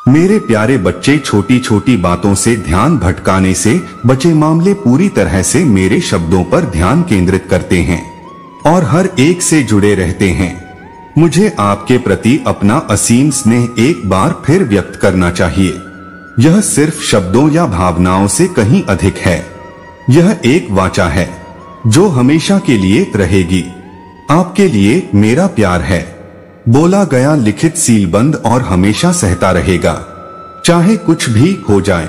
मेरे प्यारे बच्चे, छोटी छोटी बातों से ध्यान भटकाने से बचे मामले पूरी तरह से मेरे शब्दों पर ध्यान केंद्रित करते हैं और हर एक से जुड़े रहते हैं। मुझे आपके प्रति अपना असीम स्नेह एक बार फिर व्यक्त करना चाहिए। यह सिर्फ शब्दों या भावनाओं से कहीं अधिक है। यह एक वाचा है जो हमेशा के लिए रहेगी। आपके लिए मेरा प्यार है, बोला गया, लिखित, सीलबंद और हमेशा सहता रहेगा। चाहे कुछ भी हो जाए,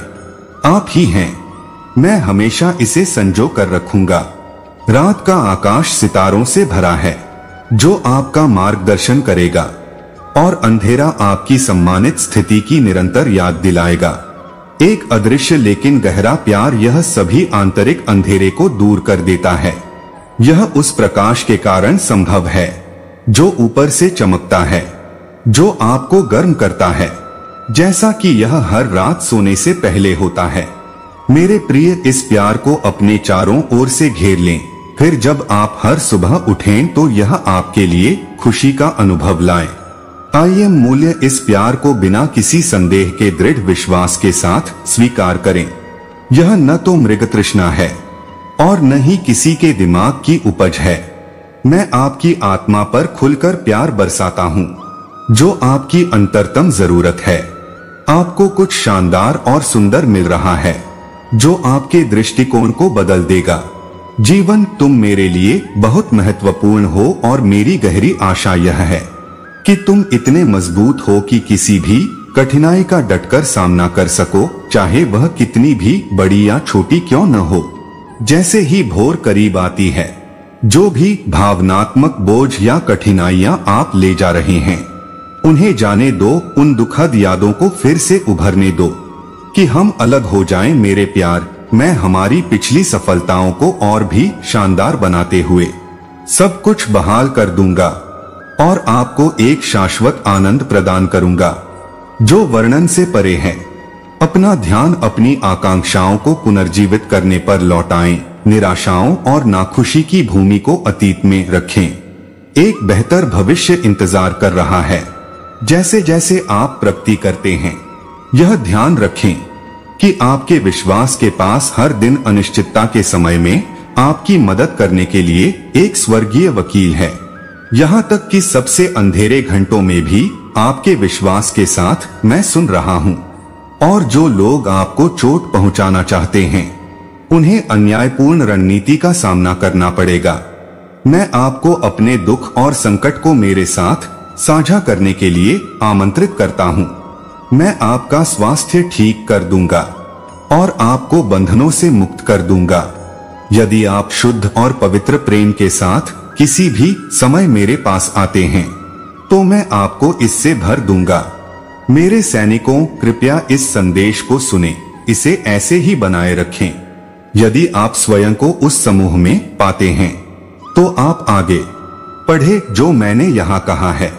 आप ही हैं। मैं हमेशा इसे संजो कर रखूंगा। रात का आकाश सितारों से भरा है जो आपका मार्गदर्शन करेगा और अंधेरा आपकी सम्मानित स्थिति की निरंतर याद दिलाएगा। एक अदृश्य लेकिन गहरा प्यार यह सभी आंतरिक अंधेरे को दूर कर देता है। यह उस प्रकाश के कारण संभव है जो ऊपर से चमकता है, जो आपको गर्म करता है, जैसा कि यह हर रात सोने से पहले होता है। मेरे प्रिय, इस प्यार को अपने चारों ओर से घेर लें। फिर जब आप हर सुबह उठें तो यह आपके लिए खुशी का अनुभव लाए। आइए मूल्य इस प्यार को बिना किसी संदेह के दृढ़ विश्वास के साथ स्वीकार करें। यह न तो मृग तृष्णा है और न ही किसी के दिमाग की उपज है। मैं आपकी आत्मा पर खुलकर प्यार बरसाता हूँ जो आपकी अंतरतम जरूरत है। आपको कुछ शानदार और सुंदर मिल रहा है जो आपके दृष्टिकोण को बदल देगा। जीवन, तुम मेरे लिए बहुत महत्वपूर्ण हो और मेरी गहरी आशा यह है कि तुम इतने मजबूत हो कि किसी भी कठिनाई का डटकर सामना कर सको, चाहे वह कितनी भी बड़ी या छोटी क्यों न हो। जैसे ही भोर करीब आती है, जो भी भावनात्मक बोझ या कठिनाइयां आप ले जा रहे हैं, उन्हें जाने दो। उन दुखद यादों को फिर से उभरने दो कि हम अलग हो जाएं। मेरे प्यार, मैं हमारी पिछली सफलताओं को और भी शानदार बनाते हुए सब कुछ बहाल कर दूंगा और आपको एक शाश्वत आनंद प्रदान करूंगा जो वर्णन से परे है। अपना ध्यान अपनी आकांक्षाओं को पुनर्जीवित करने पर लौटाएं। निराशाओं और नाखुशी की भूमि को अतीत में रखें। एक बेहतर भविष्य इंतजार कर रहा है। जैसे जैसे आप प्रगति करते हैं, यह ध्यान रखें कि आपके विश्वास के पास हर दिन अनिश्चितता के समय में आपकी मदद करने के लिए एक स्वर्गीय वकील है। यहाँ तक कि सबसे अंधेरे घंटों में भी आपके विश्वास के साथ मैं सुन रहा हूँ। और जो लोग आपको चोट पहुँचाना चाहते हैं, उन्हें अन्यायपूर्ण रणनीति का सामना करना पड़ेगा। मैं आपको अपने दुख और संकट को मेरे साथ साझा करने के लिए आमंत्रित करता हूँ। मैं आपका स्वास्थ्य ठीक कर दूंगा और आपको बंधनों से मुक्त कर दूंगा। यदि आप शुद्ध और पवित्र प्रेम के साथ किसी भी समय मेरे पास आते हैं, तो मैं आपको इससे भर दूंगा। मेरे सैनिकों, कृपया इस संदेश को सुने, इसे ऐसे ही बनाए रखें। यदि आप स्वयं को उस समूह में पाते हैं, तो आप आगे पढ़े जो मैंने यहाँ कहा है,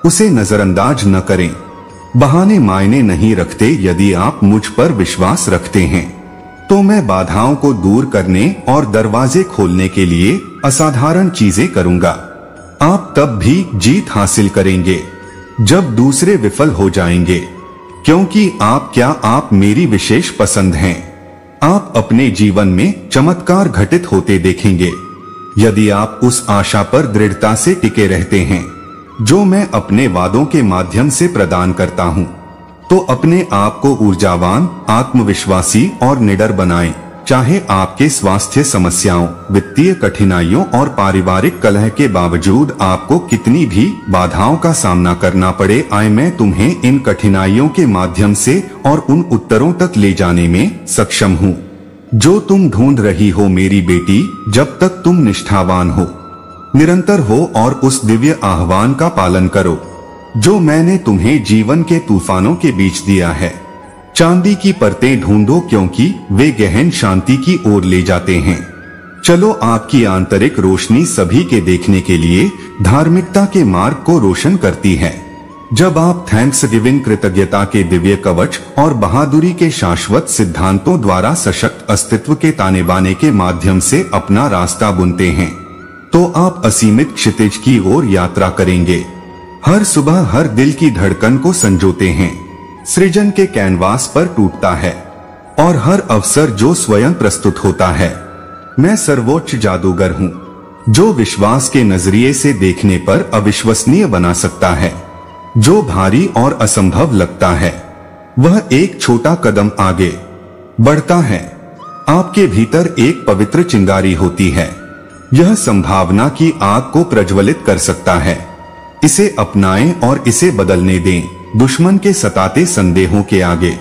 उसे नजरअंदाज न करें। बहाने मायने नहीं रखते। यदि आप मुझ पर विश्वास रखते हैं, तो मैं बाधाओं को दूर करने और दरवाजे खोलने के लिए असाधारण चीजें करूंगा। आप तब भी जीत हासिल करेंगे जब दूसरे विफल हो जाएंगे, क्योंकि आप मेरी विशेष पसंद हैं। आप अपने जीवन में चमत्कार घटित होते देखेंगे यदि आप उस आशा पर दृढ़ता से टिके रहते हैं जो मैं अपने वादों के माध्यम से प्रदान करता हूं। तो अपने आप को ऊर्जावान, आत्मविश्वासी और निडर बनाएं। चाहे आपके स्वास्थ्य समस्याओं, वित्तीय कठिनाइयों और पारिवारिक कलह के बावजूद आपको कितनी भी बाधाओं का सामना करना पड़े, मैं तुम्हें इन कठिनाइयों के माध्यम से और उन उत्तरों तक ले जाने में सक्षम हूँ जो तुम ढूंढ रही हो। मेरी बेटी, जब तक तुम निष्ठावान हो, निरंतर हो और उस दिव्य आह्वान का पालन करो जो मैंने तुम्हें जीवन के तूफानों के बीच दिया है। चांदी की परतें ढूंढो, क्योंकि वे गहन शांति की ओर ले जाते हैं। चलो, आपकी आंतरिक रोशनी सभी के देखने के लिए धार्मिकता के मार्ग को रोशन करती है। जब आप थैंक्सगिविंग, कृतज्ञता के दिव्य कवच और बहादुरी के शाश्वत सिद्धांतों द्वारा सशक्त अस्तित्व के ताने बाने के माध्यम से अपना रास्ता बुनते हैं, तो आप असीमित क्षितिज की ओर यात्रा करेंगे। हर सुबह हर दिल की धड़कन को संजोते हैं। सृजन के कैनवास पर टूटता है और हर अवसर जो स्वयं प्रस्तुत होता है। मैं सर्वोच्च जादूगर हूँ जो विश्वास के नजरिए से देखने पर अविश्वसनीय बना सकता है। जो भारी और असंभव लगता है वह एक छोटा कदम आगे बढ़ता है। आपके भीतर एक पवित्र चिंगारी होती है। यह संभावना की आग को प्रज्वलित कर सकता है। इसे अपनाएं और इसे बदलने दें। दुश्मन के सताते संदेहों के आगे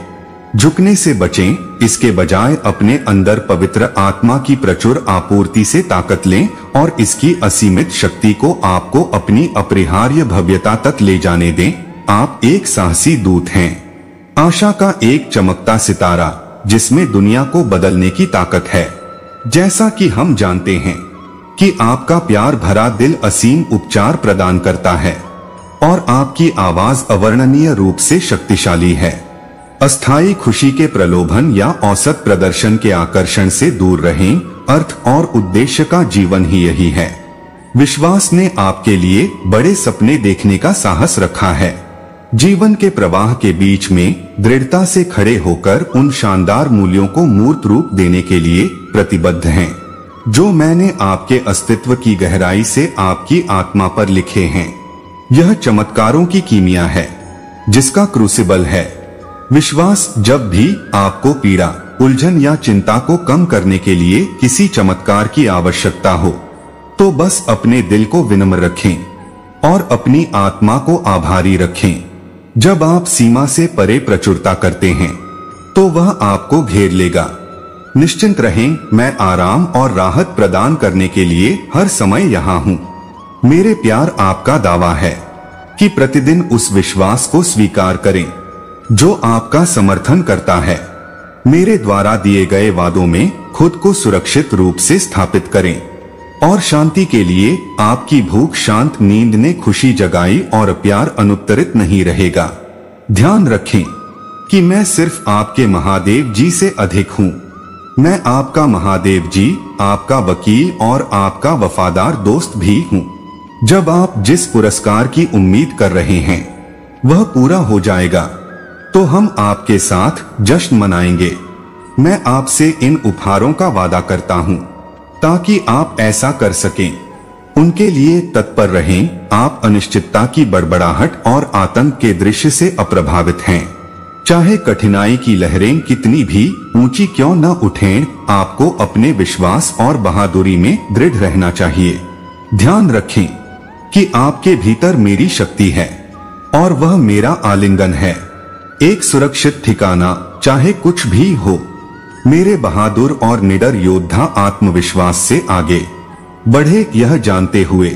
झुकने से बचें। इसके बजाय अपने अंदर पवित्र आत्मा की प्रचुर आपूर्ति से ताकत लें और इसकी असीमित शक्ति को आपको अपनी अपरिहार्य भव्यता तक ले जाने दें। आप एक साहसी दूत हैं, आशा का एक चमकता सितारा जिसमें दुनिया को बदलने की ताकत है। जैसा कि हम जानते हैं कि आपका प्यार भरा दिल असीम उपचार प्रदान करता है और आपकी आवाज अवर्णनीय रूप से शक्तिशाली है। अस्थायी खुशी के प्रलोभन या औसत प्रदर्शन के आकर्षण से दूर रहें। अर्थ और उद्देश्य का जीवन ही यही है। विश्वास ने आपके लिए बड़े सपने देखने का साहस रखा है। जीवन के प्रवाह के बीच में दृढ़ता से खड़े होकर उन शानदार मूल्यों को मूर्त रूप देने के लिए प्रतिबद्ध हैं जो मैंने आपके अस्तित्व की गहराई से आपकी आत्मा पर लिखे हैं। यह चमत्कारों की कीमिया है जिसका क्रूसिबल है। विश्वास जब भी आपको पीड़ा, उलझन या चिंता को कम करने के लिए किसी चमत्कार की आवश्यकता हो तो बस अपने दिल को विनम्र रखें और अपनी आत्मा को आभारी रखें। जब आप सीमा से परे प्रचुरता करते हैं तो वह आपको घेर लेगा। निश्चिंत रहें, मैं आराम और राहत प्रदान करने के लिए हर समय यहाँ हूँ। मेरे प्यार आपका दावा है कि प्रतिदिन उस विश्वास को स्वीकार करें जो आपका समर्थन करता है। मेरे द्वारा दिए गए वादों में खुद को सुरक्षित रूप से स्थापित करें और शांति के लिए आपकी भूख शांत नींद ने खुशी जगाई और प्यार अनुत्तरित नहीं रहेगा। ध्यान रखें कि मैं सिर्फ आपके महादेव जी से अधिक हूँ। मैं आपका महादेव जी, आपका वकील और आपका वफादार दोस्त भी हूँ। जब आप जिस पुरस्कार की उम्मीद कर रहे हैं वह पूरा हो जाएगा तो हम आपके साथ जश्न मनाएंगे। मैं आपसे इन उपहारों का वादा करता हूँ ताकि आप ऐसा कर सकें। उनके लिए तत्पर रहें। आप अनिश्चितता की बड़बड़ाहट और आतंक के दृश्य से अप्रभावित हैं। चाहे कठिनाई की लहरें कितनी भी ऊंची क्यों न उठें, आपको अपने विश्वास और बहादुरी में दृढ़ रहना चाहिए। ध्यान रखें कि आपके भीतर मेरी शक्ति है और वह मेरा आलिंगन है, एक सुरक्षित ठिकाना चाहे कुछ भी हो। मेरे बहादुर और निडर योद्धा आत्मविश्वास से आगे बढ़े, यह जानते हुए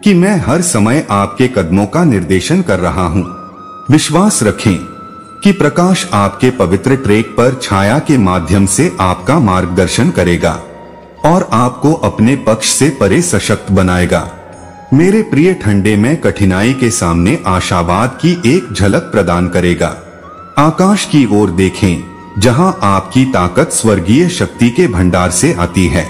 कि मैं हर समय आपके कदमों का निर्देशन कर रहा हूँ। विश्वास रखें कि प्रकाश आपके पवित्र ट्रैक पर छाया के माध्यम से आपका मार्गदर्शन करेगा और आपको अपने पक्ष से परे सशक्त बनाएगा। मेरे प्रिय ठंडे में कठिनाई के सामने आशावाद की एक झलक प्रदान करेगा। आकाश की ओर देखें जहां आपकी ताकत स्वर्गीय शक्ति के भंडार से आती है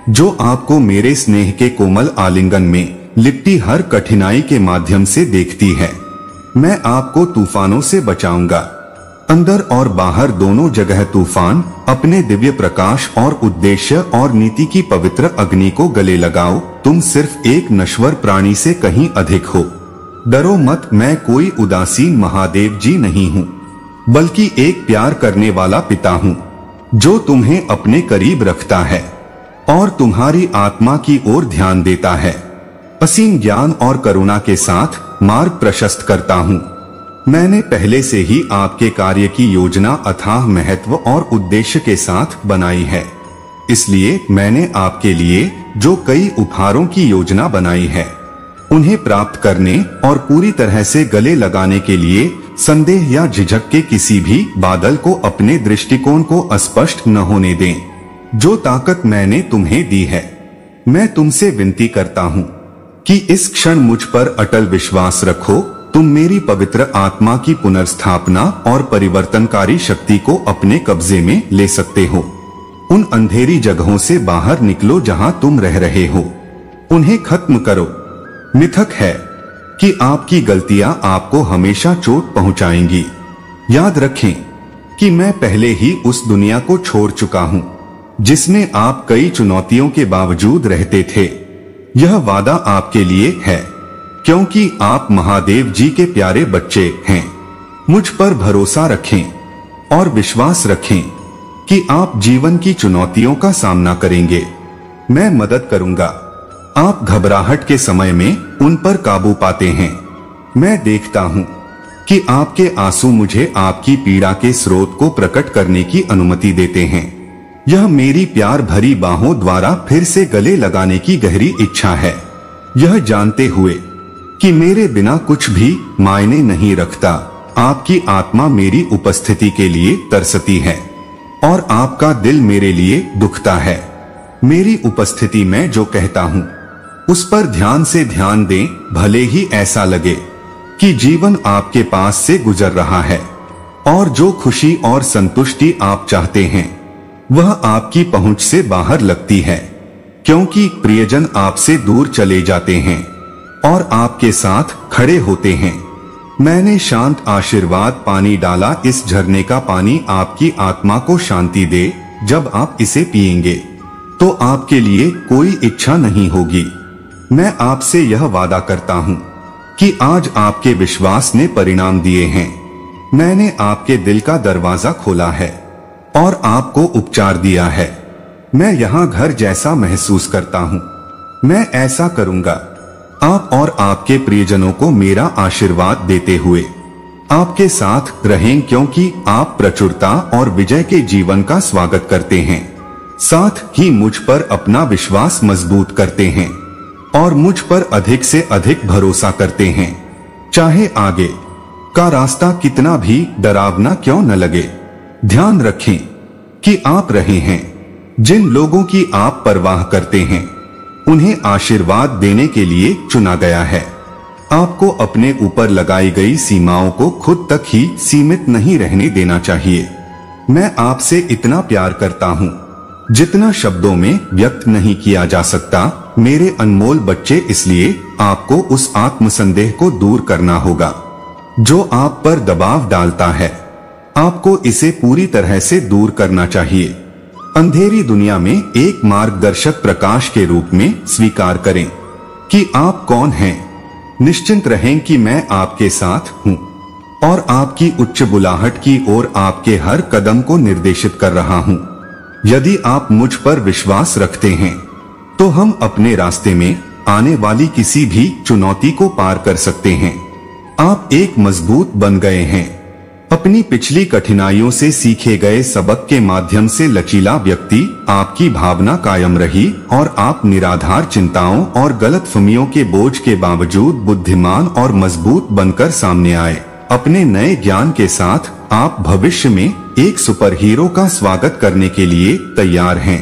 जो आपको मेरे स्नेह के कोमल आलिंगन में लिपटी हर कठिनाई के माध्यम से देखती है। मैं आपको तूफानों से बचाऊंगा, अंदर और बाहर दोनों जगह तूफान। अपने दिव्य प्रकाश और उद्देश्य और नीति की पवित्र अग्नि को गले लगाओ। तुम सिर्फ एक नश्वर प्राणी से कहीं अधिक हो। डरो मत, मैं कोई उदासीन महादेव जी नहीं हूँ बल्कि एक प्यार करने वाला पिता हूँ जो तुम्हें अपने करीब रखता है और तुम्हारी आत्मा की ओर ध्यान देता है। असीम ज्ञान और करुणा के साथ मार्ग प्रशस्त करता हूँ। मैंने पहले से ही आपके कार्य की योजना अथाह महत्व और उद्देश्य के साथ बनाई है। इसलिए मैंने आपके लिए जो कई उपहारों की योजना बनाई है उन्हें प्राप्त करने और पूरी तरह से गले लगाने के लिए संदेह या झिझक के किसी भी बादल को अपने दृष्टिकोण को अस्पष्ट न होने दें। जो ताकत मैंने तुम्हें दी है, मैं तुमसे विनती करता हूँ कि इस क्षण मुझ पर अटल विश्वास रखो। तुम मेरी पवित्र आत्मा की पुनर्स्थापना और परिवर्तनकारी शक्ति को अपने कब्जे में ले सकते हो। उन अंधेरी जगहों से बाहर निकलो जहां तुम रह रहे हो, उन्हें खत्म करो। मिथक है कि आपकी गलतियां आपको हमेशा चोट पहुंचाएंगी, याद रखें कि मैं पहले ही उस दुनिया को छोड़ चुका हूँ जिसमें आप कई चुनौतियों के बावजूद रहते थे। यह वादा आपके लिए है क्योंकि आप महादेव जी के प्यारे बच्चे हैं। मुझ पर भरोसा रखें और विश्वास रखें कि आप जीवन की चुनौतियों का सामना करेंगे। मैं मदद करूंगा। आप घबराहट के समय में उन पर काबू पाते हैं। मैं देखता हूँ कि आपके आंसू मुझे आपकी पीड़ा के स्रोत को प्रकट करने की अनुमति देते हैं। यह मेरी प्यार भरी बाहों द्वारा फिर से गले लगाने की गहरी इच्छा है, यह जानते हुए कि मेरे बिना कुछ भी मायने नहीं रखता। आपकी आत्मा मेरी उपस्थिति के लिए तरसती है और आपका दिल मेरे लिए दुखता है। मेरी उपस्थिति में जो कहता हूँ उस पर ध्यान से ध्यान दें, भले ही ऐसा लगे कि जीवन आपके पास से गुजर रहा है और जो खुशी और संतुष्टि आप चाहते हैं वह आपकी पहुंच से बाहर लगती है, क्योंकि प्रियजन आपसे दूर चले जाते हैं और आपके साथ खड़े होते हैं। मैंने शांत आशीर्वाद पानी डाला। इस झरने का पानी आपकी आत्मा को शांति दे। जब आप इसे पिएंगे तो आपके लिए कोई इच्छा नहीं होगी। मैं आपसे यह वादा करता हूँ कि आज आपके विश्वास ने परिणाम दिए हैं। मैंने आपके दिल का दरवाजा खोला है और आपको उपचार दिया है। मैं यहाँ घर जैसा महसूस करता हूँ। मैं ऐसा करूँगा। आप और आपके प्रियजनों को मेरा आशीर्वाद देते हुए आपके साथ रहें, क्योंकि आप प्रचुरता और विजय के जीवन का स्वागत करते हैं। साथ ही मुझ पर अपना विश्वास मजबूत करते हैं और मुझ पर अधिक से अधिक भरोसा करते हैं, चाहे आगे का रास्ता कितना भी डरावना क्यों न लगे। ध्यान रखें कि आप रहे हैं। जिन लोगों की आप परवाह करते हैं उन्हें आशीर्वाद देने के लिए चुना गया है। आपको अपने ऊपर लगाई गई सीमाओं को खुद तक ही सीमित नहीं रहने देना चाहिए। मैं आपसे इतना प्यार करता हूँ जितना शब्दों में व्यक्त नहीं किया जा सकता। मेरे अनमोल बच्चे, इसलिए आपको उस आत्मसंदेह को दूर करना होगा जो आप पर दबाव डालता है। आपको इसे पूरी तरह से दूर करना चाहिए। अंधेरी दुनिया में एक मार्गदर्शक प्रकाश के रूप में स्वीकार करें कि आप कौन हैं। निश्चिंत रहें कि मैं आपके साथ हूँ और आपकी उच्च बुलाहट की ओर आपके हर कदम को निर्देशित कर रहा हूँ। यदि आप मुझ पर विश्वास रखते हैं तो हम अपने रास्ते में आने वाली किसी भी चुनौती को पार कर सकते हैं। आप एक मजबूत बन गए हैं। अपनी पिछली कठिनाइयों से सीखे गए सबक के माध्यम से लचीला व्यक्ति आपकी भावना कायम रही और आप निराधार चिंताओं और गलतफहमियों के बोझ के बावजूद बुद्धिमान और मजबूत बनकर सामने आए। अपने नए ज्ञान के साथ आप भविष्य में एक सुपर हीरो का स्वागत करने के लिए तैयार हैं।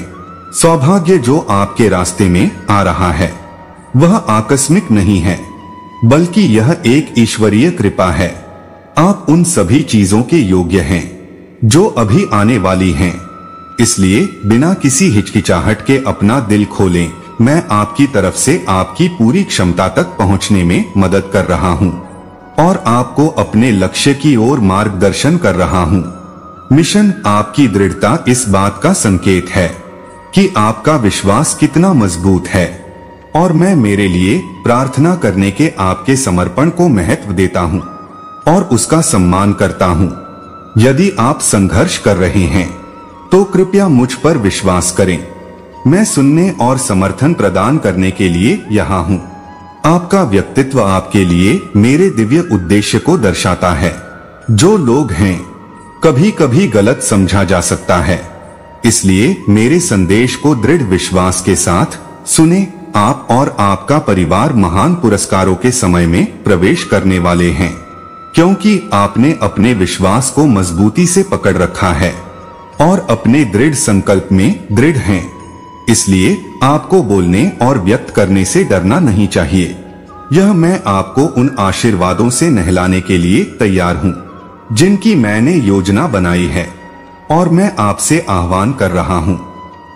सौभाग्य जो आपके रास्ते में आ रहा है वह आकस्मिक नहीं है, बल्कि यह एक ईश्वरीय कृपा है। आप उन सभी चीजों के योग्य हैं जो अभी आने वाली हैं। इसलिए बिना किसी हिचकिचाहट के अपना दिल खोलें। मैं आपकी तरफ से आपकी पूरी क्षमता तक पहुंचने में मदद कर रहा हूं और आपको अपने लक्ष्य की ओर मार्गदर्शन कर रहा हूं। मिशन आपकी दृढ़ता इस बात का संकेत है कि आपका विश्वास कितना मजबूत है और मैं मेरे लिए प्रार्थना करने के आपके समर्पण को महत्व देता हूं और उसका सम्मान करता हूं। यदि आप संघर्ष कर रहे हैं तो कृपया मुझ पर विश्वास करें। मैं सुनने और समर्थन प्रदान करने के लिए यहाँ हूँ। आपका व्यक्तित्व आपके लिए मेरे दिव्य उद्देश्य को दर्शाता है। जो लोग हैं कभी कभी गलत समझा जा सकता है, इसलिए मेरे संदेश को दृढ़ विश्वास के साथ सुने। आप और आपका परिवार महान पुरस्कारों के समय में प्रवेश करने वाले हैं, क्योंकि आपने अपने विश्वास को मजबूती से पकड़ रखा है और अपने दृढ़ संकल्प में दृढ़ हैं। इसलिए आपको बोलने और व्यक्त करने से डरना नहीं चाहिए। यह मैं आपको उन आशीर्वादों से नहलाने के लिए तैयार हूँ जिनकी मैंने योजना बनाई है, और मैं आपसे आह्वान कर रहा हूँ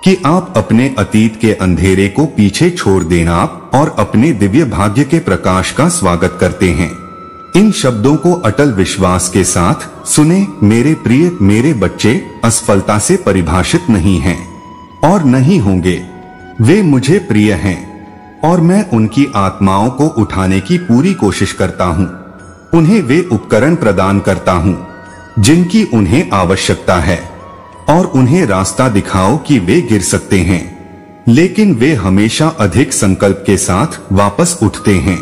कि आप अपने अतीत के अंधेरे को पीछे छोड़ देना और अपने दिव्य भाग्य के प्रकाश का स्वागत करते हैं। इन शब्दों को अटल विश्वास के साथ सुने। मेरे प्रिय, मेरे बच्चे असफलता से परिभाषित नहीं हैं और नहीं होंगे। वे मुझे प्रिय हैं और मैं उनकी आत्माओं को उठाने की पूरी कोशिश करता हूँ। उन्हें वे उपकरण प्रदान करता हूँ जिनकी उन्हें आवश्यकता है और उन्हें रास्ता दिखाओ कि वे गिर सकते हैं, लेकिन वे हमेशा अधिक संकल्प के साथ वापस उठते हैं।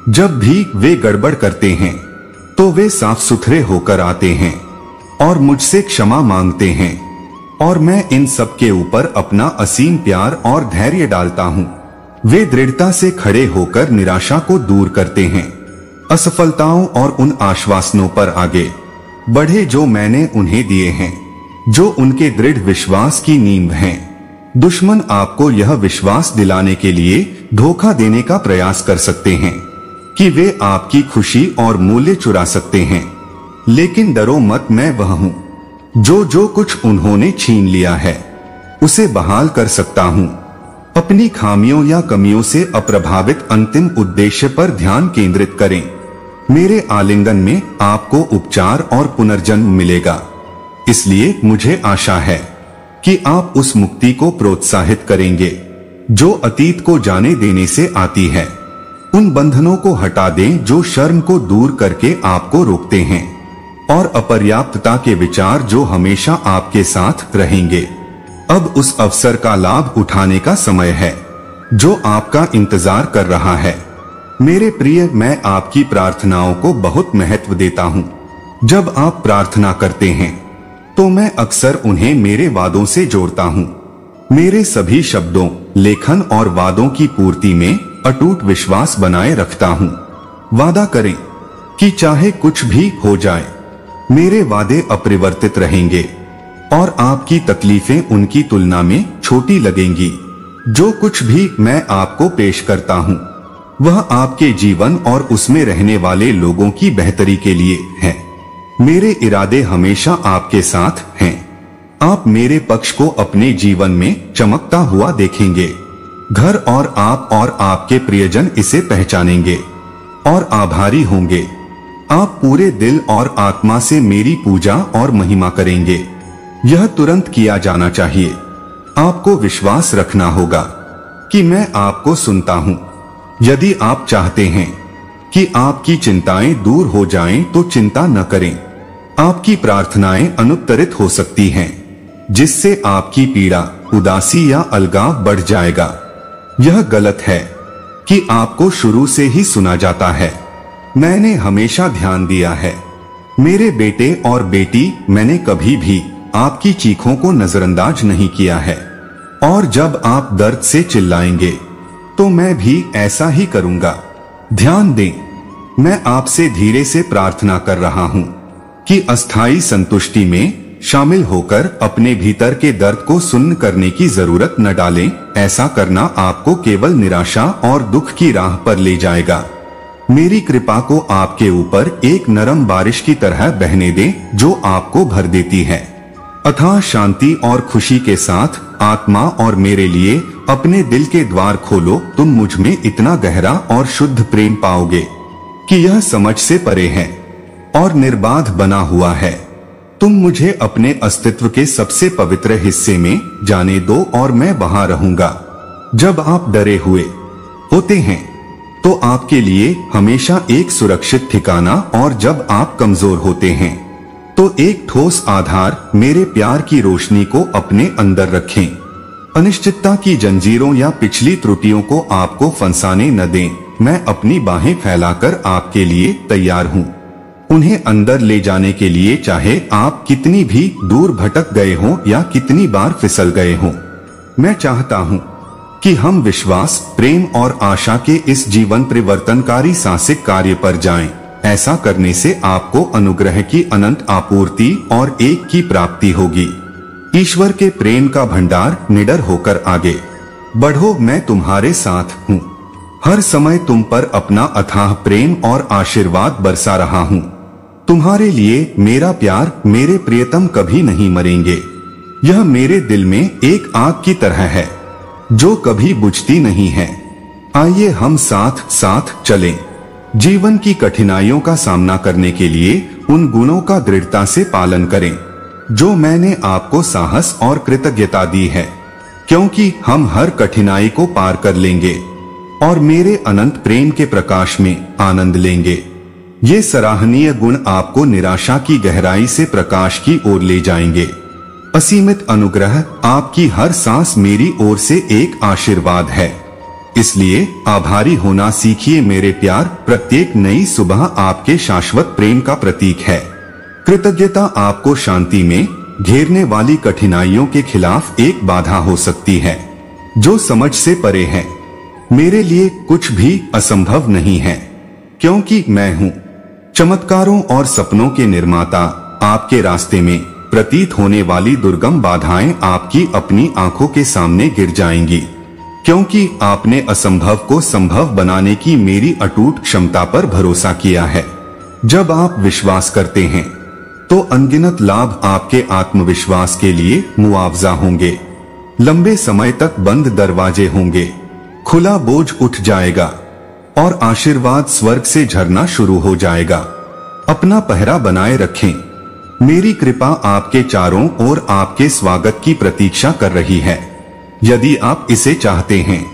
जब भी वे गड़बड़ करते हैं तो वे साफ सुथरे होकर आते हैं और मुझसे क्षमा मांगते हैं और मैं इन सब के ऊपर अपना असीम प्यार और धैर्य डालता हूँ। वे दृढ़ता से खड़े होकर निराशा को दूर करते हैं, असफलताओं और उन आश्वासनों पर आगे बढ़े जो मैंने उन्हें दिए हैं, जो उनके दृढ़ विश्वास की नींव हैं। दुश्मन आपको यह विश्वास दिलाने के लिए धोखा देने का प्रयास कर सकते हैं कि वे आपकी खुशी और मूल्य चुरा सकते हैं, लेकिन डरो मत, मैं वह हूँ जो कुछ उन्होंने छीन लिया है उसे बहाल कर सकता हूँ। अपनी खामियों या कमियों से अप्रभावित अंतिम उद्देश्य पर ध्यान केंद्रित करें। मेरे आलिंगन में आपको उपचार और पुनर्जन्म मिलेगा, इसलिए मुझे आशा है कि आप उस मुक्ति को प्रोत्साहित करेंगे जो अतीत को जाने देने से आती है। उन बंधनों को हटा दें जो शर्म को दूर करके आपको रोकते हैं और अपर्याप्तता के विचार जो हमेशा आपके साथ रहेंगे। अब उस अवसर का लाभ उठाने का समय है जो आपका इंतजार कर रहा है। मेरे प्रिय, मैं आपकी प्रार्थनाओं को बहुत महत्व देता हूँ। जब आप प्रार्थना करते हैं तो मैं अक्सर उन्हें मेरे वादों से जोड़ता हूँ। मेरे सभी शब्दों, लेखन और वादों की पूर्ति में अटूट विश्वास बनाए रखता हूँ। वादा करें कि चाहे कुछ भी हो जाए, मेरे वादे अपरिवर्तित रहेंगे और आपकी तकलीफें उनकी तुलना में छोटी लगेंगी। जो कुछ भी मैं आपको पेश करता हूँ वह आपके जीवन और उसमें रहने वाले लोगों की बेहतरी के लिए है। मेरे इरादे हमेशा आपके साथ हैं। आप मेरे पक्ष को अपने जीवन में चमकता हुआ देखेंगे। घर और आपके प्रियजन इसे पहचानेंगे और आभारी होंगे। आप पूरे दिल और आत्मा से मेरी पूजा और महिमा करेंगे। यह तुरंत किया जाना चाहिए। आपको विश्वास रखना होगा कि मैं आपको सुनता हूँ। यदि आप चाहते हैं कि आपकी चिंताएं दूर हो जाएं, तो चिंता न करें। आपकी प्रार्थनाएं अनुत्तरित हो सकती हैं, जिससे आपकी पीड़ा, उदासी या अलगाव बढ़ जाएगा। यह गलत है कि आपको शुरू से ही सुना जाता है। मैंने हमेशा ध्यान दिया है, मेरे बेटे और बेटी, मैंने कभी भी आपकी चीखों को नजरअंदाज नहीं किया है। और जब आप दर्द से चिल्लाएंगे तो मैं भी ऐसा ही करूंगा। ध्यान दें, मैं आपसे धीरे से प्रार्थना कर रहा हूं कि अस्थाई संतुष्टि में शामिल होकर अपने भीतर के दर्द को सुन्न करने की जरूरत न डालें। ऐसा करना आपको केवल निराशा और दुख की राह पर ले जाएगा। मेरी कृपा को आपके ऊपर एक नरम बारिश की तरह बहने दें जो आपको भर देती है अथाह शांति और खुशी के साथ। आत्मा और मेरे लिए अपने दिल के द्वार खोलो। तुम मुझ में इतना गहरा और शुद्ध प्रेम पाओगे कि यह समझ से परे है और निर्बाध बना हुआ है। तुम मुझे अपने अस्तित्व के सबसे पवित्र हिस्से में जाने दो और मैं वहां रहूंगा। जब आप डरे हुए होते हैं तो आपके लिए हमेशा एक सुरक्षित ठिकाना, और जब आप कमजोर होते हैं तो एक ठोस आधार। मेरे प्यार की रोशनी को अपने अंदर रखें। अनिश्चितता की जंजीरों या पिछली त्रुटियों को आपको फंसाने न दें। मैं अपनी बाहें फैलाकर आपके लिए तैयार हूँ, उन्हें अंदर ले जाने के लिए, चाहे आप कितनी भी दूर भटक गए हों या कितनी बार फिसल गए हों। मैं चाहता हूँ कि हम विश्वास, प्रेम और आशा के इस जीवन परिवर्तनकारी साहसिक कार्य पर जाएं। ऐसा करने से आपको अनुग्रह की अनंत आपूर्ति और एक की प्राप्ति होगी। ईश्वर के प्रेम का भंडार निडर होकर आगे बढ़ो। मैं तुम्हारे साथ हूँ, हर समय तुम पर अपना अथाह प्रेम और आशीर्वाद बरसा रहा हूँ। तुम्हारे लिए मेरा प्यार, मेरे प्रियतम, कभी नहीं मरेंगे। यह मेरे दिल में एक आग की तरह है जो कभी बुझती नहीं है। आइए हम साथ साथ चलें। जीवन की कठिनाइयों का सामना करने के लिए उन गुणों का दृढ़ता से पालन करें जो मैंने आपको साहस और कृतज्ञता दी है, क्योंकि हम हर कठिनाई को पार कर लेंगे और मेरे अनंत प्रेम के प्रकाश में आनंद लेंगे। ये सराहनीय गुण आपको निराशा की गहराई से प्रकाश की ओर ले जाएंगे। असीमित अनुग्रह, आपकी हर सांस मेरी ओर से एक आशीर्वाद है, इसलिए आभारी होना सीखिए मेरे प्यार। प्रत्येक नई सुबह आपके शाश्वत प्रेम का प्रतीक है। कृतज्ञता आपको शांति में घेरने वाली कठिनाइयों के खिलाफ एक बाधा हो सकती है जो समझ से परे है। मेरे लिए कुछ भी असंभव नहीं है, क्योंकि मैं हूँ चमत्कारों और सपनों के निर्माता। आपके रास्ते में प्रतीत होने वाली दुर्गम बाधाएं आपकी अपनी आंखों के सामने गिर जाएंगी, क्योंकि आपने असंभव को संभव बनाने की मेरी अटूट क्षमता पर भरोसा किया है। जब आप विश्वास करते हैं तो अनगिनत लाभ आपके आत्मविश्वास के लिए मुआवजा होंगे। लंबे समय तक बंद दरवाजे होंगे, खुला बोझ उठ जाएगा और आशीर्वाद स्वर्ग से झरना शुरू हो जाएगा। अपना पहरा बनाए रखें। मेरी कृपा आपके चारों ओर आपके स्वागत की प्रतीक्षा कर रही है। यदि आप इसे चाहते हैं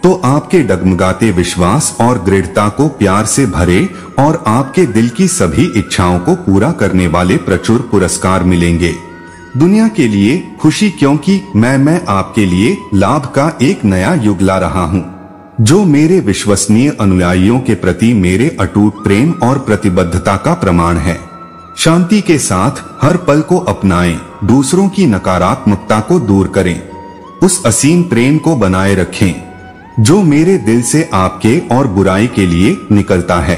तो आपके डगमगाते विश्वास और दृढ़ता को प्यार से भरे और आपके दिल की सभी इच्छाओं को पूरा करने वाले प्रचुर पुरस्कार मिलेंगे। दुनिया के लिए खुशी, क्योंकि मैं आपके लिए लाभ का एक नया युग ला रहा हूँ, जो मेरे विश्वसनीय अनुयायियों के प्रति मेरे अटूट प्रेम और प्रतिबद्धता का प्रमाण है। शांति के साथ हर पल को अपनाएं, दूसरों की नकारात्मकता को दूर करें, उस असीम प्रेम को बनाए रखें जो मेरे दिल से आपके और बुराई के लिए निकलता है।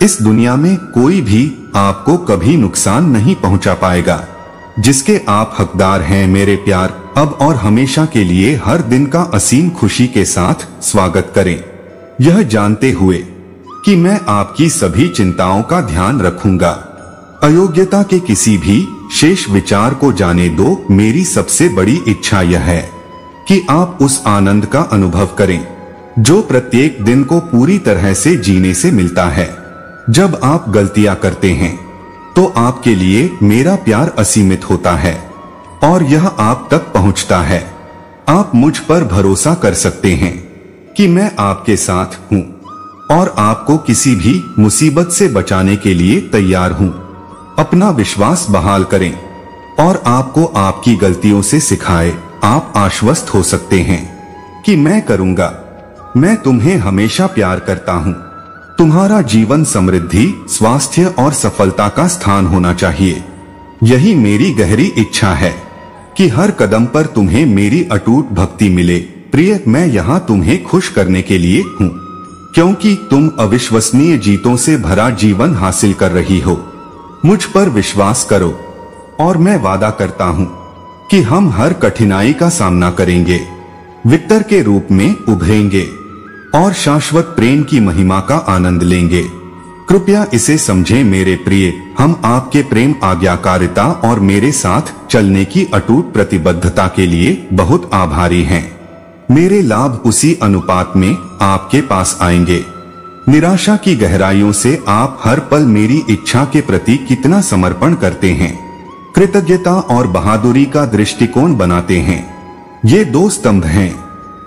इस दुनिया में कोई भी आपको कभी नुकसान नहीं पहुंचा पाएगा, जिसके आप हकदार हैं। मेरे प्यार, अब और हमेशा के लिए हर दिन का असीम खुशी के साथ स्वागत करें, यह जानते हुए कि मैं आपकी सभी चिंताओं का ध्यान रखूंगा। अयोग्यता के किसी भी शेष विचार को जाने दो। मेरी सबसे बड़ी इच्छा यह है कि आप उस आनंद का अनुभव करें जो प्रत्येक दिन को पूरी तरह से जीने से मिलता है। जब आप गलतियां करते हैं तो आपके लिए मेरा प्यार असीमित होता है और यह आप तक पहुंचता है। आप मुझ पर भरोसा कर सकते हैं कि मैं आपके साथ हूं और आपको किसी भी मुसीबत से बचाने के लिए तैयार हूं। अपना विश्वास बहाल करें और आपको आपकी गलतियों से सिखाए। आप आश्वस्त हो सकते हैं कि मैं करूंगा। मैं तुम्हें हमेशा प्यार करता हूं। तुम्हारा जीवन समृद्धि, स्वास्थ्य और सफलता का स्थान होना चाहिए। यही मेरी गहरी इच्छा है कि हर कदम पर तुम्हें मेरी अटूट भक्ति मिले। प्रिय, मैं यहाँ तुम्हें खुश करने के लिए हूँ, क्योंकि तुम अविश्वसनीय जीतों से भरा जीवन हासिल कर रही हो। मुझ पर विश्वास करो और मैं वादा करता हूँ कि हम हर कठिनाई का सामना करेंगे, विक्टर के रूप में उभरेंगे और शाश्वत प्रेम की महिमा का आनंद लेंगे। कृपया इसे समझें मेरे प्रिय, हम आपके प्रेम, आज्ञाकारिता और मेरे साथ चलने की अटूट प्रतिबद्धता के लिए बहुत आभारी हैं। मेरे लाभ उसी अनुपात में आपके पास आएंगे। निराशा की गहराइयों से आप हर पल मेरी इच्छा के प्रति कितना समर्पण करते हैं, कृतज्ञता और बहादुरी का दृष्टिकोण बनाते हैं। ये दो स्तंभ हैं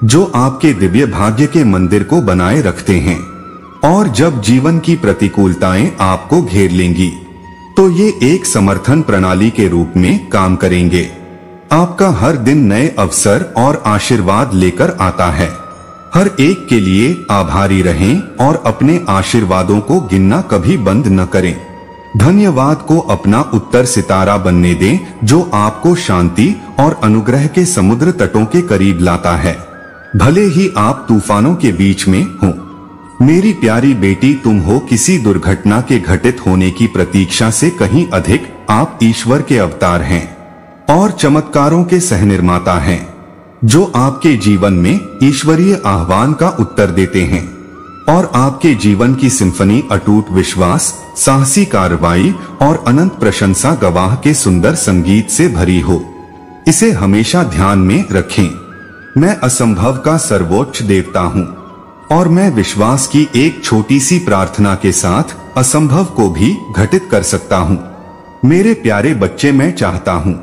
जो आपके दिव्य भाग्य के मंदिर को बनाए रखते हैं, और जब जीवन की प्रतिकूलताएं आपको घेर लेंगी तो ये एक समर्थन प्रणाली के रूप में काम करेंगे। आपका हर दिन नए अवसर और आशीर्वाद लेकर आता है। हर एक के लिए आभारी रहें और अपने आशीर्वादों को गिनना कभी बंद न करें। धन्यवाद को अपना उत्तर सितारा बनने दें, जो आपको शांति और अनुग्रह के समुद्र तटों के करीब लाता है, भले ही आप तूफानों के बीच में हो। मेरी प्यारी बेटी, तुम हो किसी दुर्घटना के घटित होने की प्रतीक्षा से कहीं अधिक। आप ईश्वर के अवतार हैं और चमत्कारों के सहनिर्माता हैं, जो आपके जीवन में ईश्वरीय आह्वान का उत्तर देते हैं और आपके जीवन की सिम्फनी अटूट विश्वास, साहसी कार्रवाई और अनंत प्रशंसा गवाह के सुंदर संगीत से भरी हो। इसे हमेशा ध्यान में रखें। मैं असंभव का सर्वोच्च देवता हूँ और मैं विश्वास की एक छोटी सी प्रार्थना के साथ असंभव को भी घटित कर सकता हूँ। मेरे प्यारे बच्चे, मैं चाहता हूँ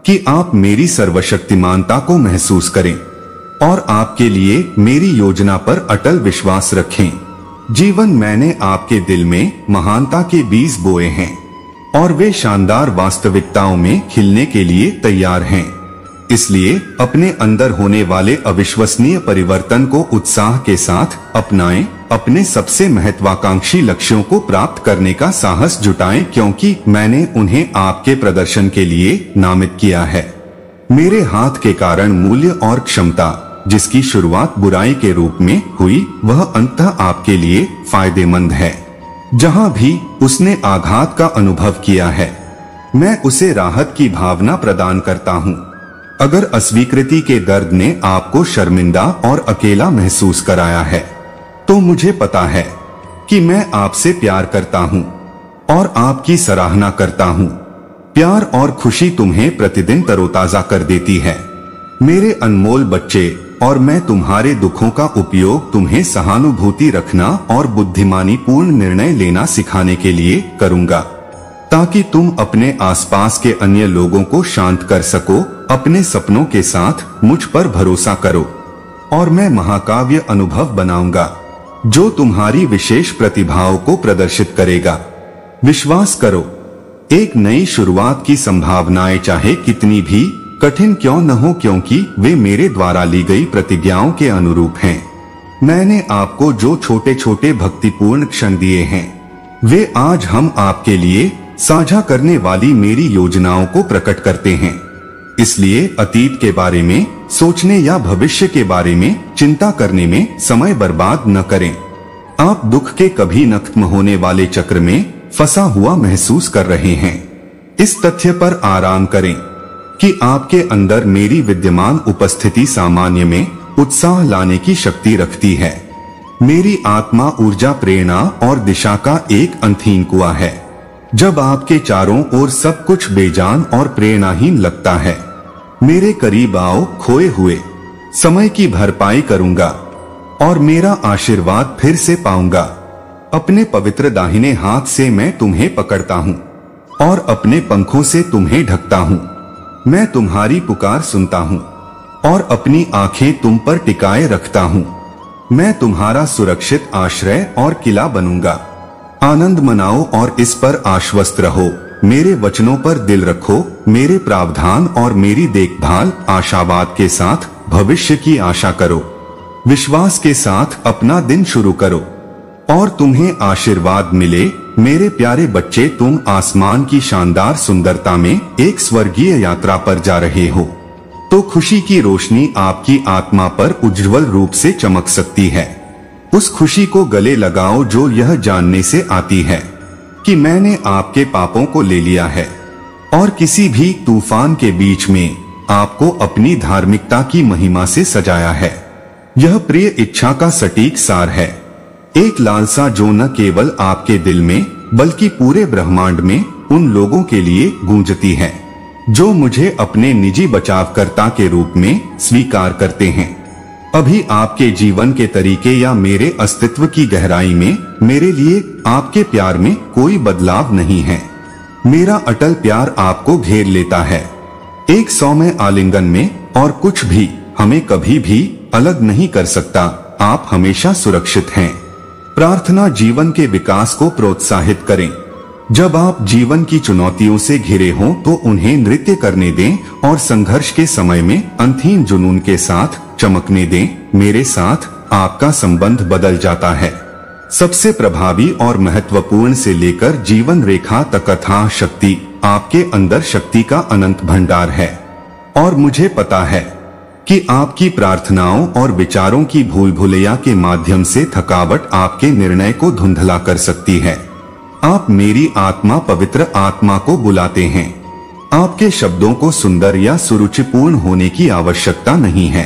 कि आप मेरी सर्वशक्तिमानता को महसूस करें और आपके लिए मेरी योजना पर अटल विश्वास रखें। जीवन मैंने आपके दिल में महानता के बीज बोए हैं और वे शानदार वास्तविकताओं में खिलने के लिए तैयार हैं। इसलिए अपने अंदर होने वाले अविश्वसनीय परिवर्तन को उत्साह के साथ अपनाएं, अपने सबसे महत्वाकांक्षी लक्ष्यों को प्राप्त करने का साहस जुटाएं, क्योंकि मैंने उन्हें आपके प्रदर्शन के लिए नामित किया है। मेरे हाथ के कारण मूल्य और क्षमता जिसकी शुरुआत बुराई के रूप में हुई, वह अंततः आपके लिए फायदेमंद है। जहां भी उसने आघात का अनुभव किया है, मैं उसे राहत की भावना प्रदान करता हूं। अगर अस्वीकृति के दर्द ने आपको शर्मिंदा और अकेला महसूस कराया है, तो मुझे पता है कि मैं आपसे प्यार करता हूं और आपकी सराहना करता हूं। प्यार और खुशी तुम्हें प्रतिदिन तरोताजा कर देती है, मेरे अनमोल बच्चे, और मैं तुम्हारे दुखों का उपयोग तुम्हें सहानुभूति रखना और बुद्धिमानी पूर्ण निर्णय लेना सिखाने के लिए करूंगा, ताकि तुम अपने आसपास के अन्य लोगों को शांत कर सको। अपने सपनों के साथ मुझ पर भरोसा करो और मैं महाकाव्य अनुभव बनाऊंगा जो तुम्हारी विशेष प्रतिभाओं को प्रदर्शित करेगा। विश्वास करो, एक नई शुरुआत की संभावनाएं चाहे कितनी भी कठिन क्यों न हो, क्योंकि वे मेरे द्वारा ली गई प्रतिज्ञाओं के अनुरूप हैं। मैंने आपको जो छोटे छोटे भक्तिपूर्ण क्षण दिए हैं, वे आज हम आपके लिए साझा करने वाली मेरी योजनाओं को प्रकट करते हैं। इसलिए अतीत के बारे में सोचने या भविष्य के बारे में चिंता करने में समय बर्बाद न करें। आप दुख के कभी न खत्म होने वाले चक्र में फंसा हुआ महसूस कर रहे हैं। इस तथ्य पर आराम करें कि आपके अंदर मेरी विद्यमान उपस्थिति सामान्य में उत्साह लाने की शक्ति रखती है। मेरी आत्मा ऊर्जा, प्रेरणा और दिशा का एक अनंत कुआं है। जब आपके चारों ओर सब कुछ बेजान और प्रेरणाहीन लगता है, मेरे करीब आओ, खोए हुए समय की भरपाई करूंगा और मेरा आशीर्वाद फिर से पाऊंगा। अपने पवित्र दाहिने हाथ से मैं तुम्हें पकड़ता हूँ और अपने पंखों से तुम्हें ढकता हूँ। मैं तुम्हारी पुकार सुनता हूँ और अपनी आंखें तुम पर टिकाए रखता हूँ। मैं तुम्हारा सुरक्षित आश्रय और किला बनूंगा। आनंद मनाओ और इस पर आश्वस्त रहो। मेरे वचनों पर दिल रखो। मेरे प्रावधान और मेरी देखभाल, आशावाद के साथ भविष्य की आशा करो। विश्वास के साथ अपना दिन शुरू करो और तुम्हें आशीर्वाद मिले। मेरे प्यारे बच्चे, तुम आसमान की शानदार सुंदरता में एक स्वर्गीय यात्रा पर जा रहे हो, तो खुशी की रोशनी आपकी आत्मा पर उज्जवल रूप से चमक सकती है। उस खुशी को गले लगाओ जो यह जानने से आती है कि मैंने आपके पापों को ले लिया है और किसी भी तूफान के बीच में आपको अपनी धार्मिकता की महिमा से सजाया है। यह प्रिय इच्छा का सटीक सार है, एक लालसा जो न केवल आपके दिल में बल्कि पूरे ब्रह्मांड में उन लोगों के लिए गूंजती है जो मुझे अपने निजी बचावकर्ता के रूप में स्वीकार करते हैं। अभी आपके जीवन के तरीके या मेरे अस्तित्व की गहराई में मेरे लिए आपके प्यार में कोई बदलाव नहीं है। मेरा अटल प्यार आपको घेर लेता है एक सौम्य आलिंगन में, और कुछ भी हमें कभी भी अलग नहीं कर सकता। आप हमेशा सुरक्षित हैं। प्रार्थना जीवन के विकास को प्रोत्साहित करें। जब आप जीवन की चुनौतियों से घिरे हों तो उन्हें नृत्य करने दें और संघर्ष के समय में अनंत जुनून के साथ चमकने दें। मेरे साथ आपका संबंध बदल जाता है। सबसे प्रभावी और महत्वपूर्ण से लेकर जीवन रेखा तक अथाह शक्ति, आपके अंदर शक्ति का अनंत भंडार है। और मुझे पता है कि आपकी प्रार्थनाओं और विचारों की भूल भुलैया के माध्यम से थकावट आपके निर्णय को धुंधला कर सकती है। आप मेरी आत्मा, पवित्र आत्मा को बुलाते हैं। आपके शब्दों को सुंदर या सुरुचिपूर्ण होने की आवश्यकता नहीं है,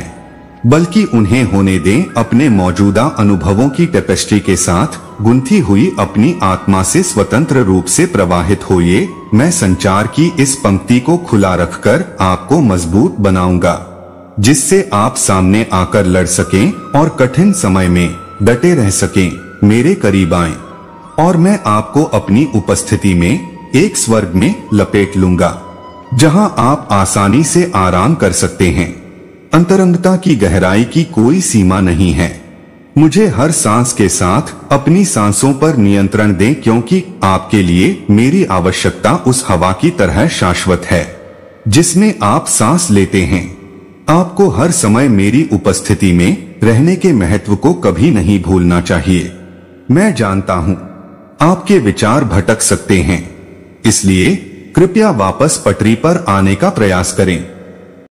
बल्कि उन्हें होने दें। अपने मौजूदा अनुभवों की टेपेस्ट्री के साथ गुंथी हुई अपनी आत्मा से स्वतंत्र रूप से प्रवाहित होइए। मैं संचार की इस पंक्ति को खुला रखकर आपको मजबूत बनाऊंगा, जिससे आप सामने आकर लड़ सकें और कठिन समय में डटे रह सकें, मेरे करीब आएं और मैं आपको अपनी उपस्थिति में एक स्वर्ग में लपेट लूंगा, जहां आप आसानी से आराम कर सकते हैं। अंतरंगता की गहराई की कोई सीमा नहीं है। मुझे हर सांस के साथ अपनी सांसों पर नियंत्रण दें, क्योंकि आपके लिए मेरी आवश्यकता उस हवा की तरह शाश्वत है जिसमें आप सांस लेते हैं। आपको हर समय मेरी उपस्थिति में रहने के महत्व को कभी नहीं भूलना चाहिए। मैं जानता हूं आपके विचार भटक सकते हैं, इसलिए कृपया वापस पटरी पर आने का प्रयास करें।